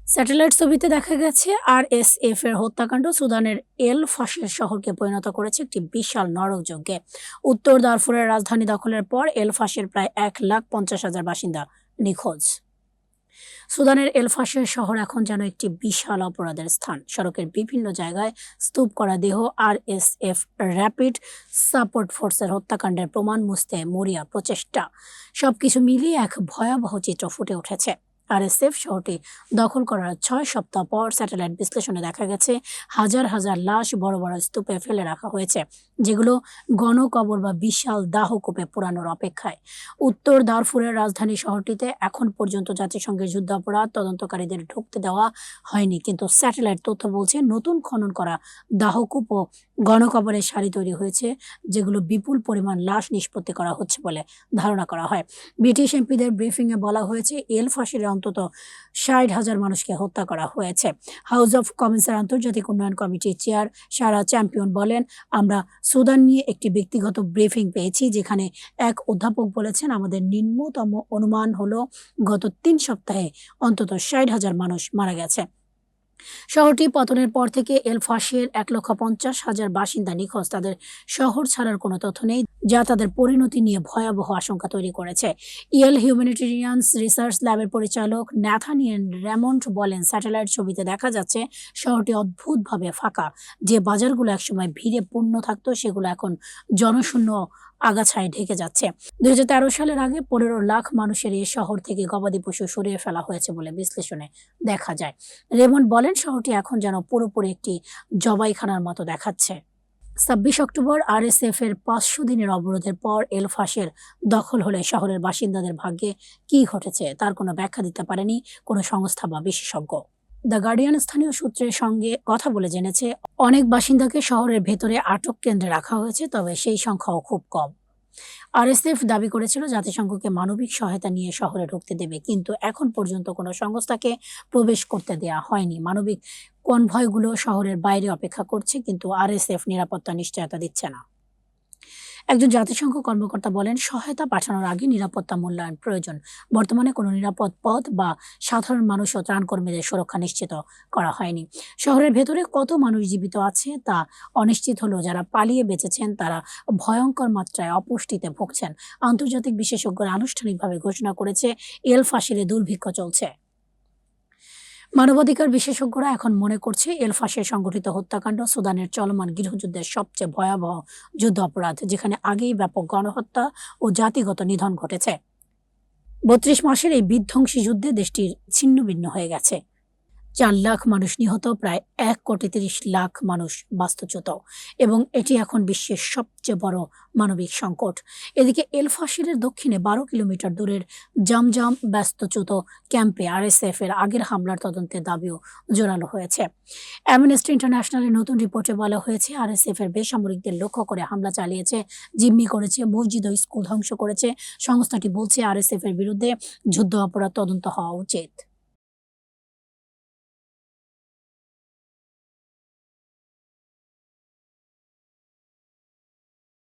Satellite ছবিতে দেখা গেছে আরএসএফ এর হত্যাকাণ্ড সুদানের এল ফাশের শহরকে পরিণত করেছে একটি বিশাল নরকযজ্ঞে। উত্তর দারফুরের রাজধানী দখলের পর এল ফাশের প্রায় 1,50,000 বাসিন্দা নিখোঁজ। সুদানের এল ফাশের শহর এখন যেন একটি বিশাল অপরাধের স্থান। সড়কের বিভিন্ন জায়গায় স্তূপ করা দেহ, আরএসএফ র্যাপিড সাপোর্ট ফোর্সের হত্যাকাণ্ডের প্রমাণ মুছতে মরিয়া প্রচেষ্টা, সবকিছু মিলিয়ে এক ভয়াবহ চিত্র ফুটে উঠেছে। আরএসএফ শহরটি দখল করার 6 সপ্তাহ পর স্যাটেলাইট বিশ্লেষণে দেখা গেছে হাজার হাজার লাশ বড় বড় স্তূপে ফেলে রাখা হয়েছে, যেগুলো গণকবর বা বিশাল দাহকূপে পোড়ানোর অপেক্ষায়। উত্তর দারফুরের রাজধানী শহরটিতে এখন পর্যন্ত জাতিসংঘের যুদ্ধাপরাধ তদন্তকারীদের ঢুকতে দেওয়া হয়নি, কিন্তু স্যাটেলাইট তথ্য বলছে নতুন খনন করা দাহকূপ ও গণকবরের সারি তৈরি হয়েছে, যেগুলো বিপুল পরিমাণ লাশ নিষ্পত্তি করা হচ্ছে বলে ধারণা করা হয়। ব্রিটিশ এমপিদের ব্রিফিংয়ে বলা হয়েছে এল ফাশিরে অন্তত 60,000 মানুষকে হত্যা করা হয়েছে। হাউস অব কমন্সের আন্তর্জাতিক উন্নয়ন কমিটির চেয়ার সারা চ্যাম্পিয়ন বলেন, আমরা সুদান নিয়ে একটি ব্যক্তিগত ব্রিফিং পেয়েছি, যেখানে এক অধ্যাপক বলেছেন আমাদের নিম্নতম অনুমান হলো গত 3 সপ্তাহে অন্তত 60,000 মানুষ মারা গেছে। শহরটি পতনের পর থেকে এল ফাশের 1,50,000 বাসিন্দা নিখোঁজ। তাদের শহর ছাড়ার কোনো তথ্য নেই, যা তাদের পরিণতি নিয়ে ভয়াবহ আশঙ্কা তৈরি করেছে। ইয়েল হিউম্যানিটেরিয়ানস রিসার্চ ল্যাবের পরিচালক ন্যাথানিয়েল রেমন্ড বলেন, স্যাটেলাইট ছবিতে দেখা যাচ্ছে শহরটি অদ্ভুতভাবে ফাঁকা। যে বাজারগুলো একসময় ভিড়ে পূর্ণ থাকতো, সেগুলো এখন জনশূন্য আগাছায় ঢেকে যাচ্ছে। 2013 সালের আগে 15 লাখ মানুষের এই শহর থেকে গবাদি পশু সরিয়ে ফেলা হয়েছে বলে বিশ্লেষণে দেখা যায়। রেমন্ড বলেন, শহরটি এখন যেন পুরোপুরি একটি জবাইখানার মতো দেখাচ্ছে। 26 অক্টোবর আরএসএফ এর 500 দিনের অবরোধের পর এল ফাশের দখল হলে শহরের বাসিন্দাদের ভাগ্যে কি ঘটেছে তার কোনো ব্যাখ্যা দিতে পারেনি কোনো সংস্থা বা বিশেষজ্ঞ। দ্য গার্ডিয়ান স্থানীয় সূত্রের সঙ্গে কথা বলে জেনেছে, অনেক বাসিন্দাকে শহরের ভেতরে আটক কেন্দ্রে রাখা হয়েছে, তবে সেই সংখ্যাও খুব কম। আরএসএফ দাবি করেছিল জাতিসংঘকে মানবিক সহায়তা নিয়ে শহরে ঢুকতে দেবে, কিন্তু এখন পর্যন্ত কোনো সংস্থাকে প্রবেশ করতে দেয়া হয়নি। মানবিক কনভয়গুলো শহরের বাইরে অপেক্ষা করছে, কিন্তু আরএসএফ নিরাপত্তা নিশ্চয়তা দিচ্ছে না। একজন জাতিসংঘ কর্মকর্তা বলেন, সহায়তা পাঠানোর আগে নিরাপত্তা মূল্যায়ন প্রয়োজন। বর্তমানে কোনো নিরাপদ পথ বা সাধারণ মানুষ ও ত্রাণকর্মীদের সুরক্ষা নিশ্চিত করা হয়নি। শহরের ভেতরে কত মানুষ জীবিত আছে তা অনিশ্চিত হলেও যারা পালিয়ে বেঁচেছেন তারা ভয়ঙ্কর মাত্রায় অপুষ্টিতে ভুগছেন। আন্তর্জাতিক বিশেষজ্ঞরা আনুষ্ঠানিকভাবে ঘোষণা করেছে এল ফাশিরে দুর্ভিক্ষ চলছে। মানবাধিকার বিশেষজ্ঞরা এখন মনে করছে এল ফাশের সংগঠিত হত্যাকাণ্ড সুদানের চলমান গৃহযুদ্ধের সবচেয়ে ভয়াবহ যুদ্ধ অপরাধ, যেখানে আগেই ব্যাপক গণহত্যা ও জাতিগত নিধন ঘটেছে। 32 মাসের এই বিধ্বংসী যুদ্ধে দেশটির ছিন্নভিন্ন হয়ে গেছে। 4 লাখ মানুষ নিহত, প্রায় 1,30,00,000 মানুষ বাস্তুচ্যুত, এবং এটি এখন বিশ্বের সবচেয়ে বড় মানবিক সংকট। এদিকে এল ফাশিরের দক্ষিণে 12 কিলোমিটার দূরের জামজাম বাস্তুচ্যুত ক্যাম্পে আরএসএফ এর আগের হামলার তদন্তের দাবিও জোরালো হয়েছে। অ্যামনেস্টি ইন্টারন্যাশনালের নতুন রিপোর্টে বলা হয়েছে, আরএসএফ এর বেসামরিকদের লক্ষ্য করে হামলা চালিয়েছে, জিম্মি করেছে, মসজিদ ও স্কুল ধ্বংস করেছে। সংস্থাটি বলছে আরএসএফ এর বিরুদ্ধে যুদ্ধ অপরাধ তদন্ত হওয়া উচিত।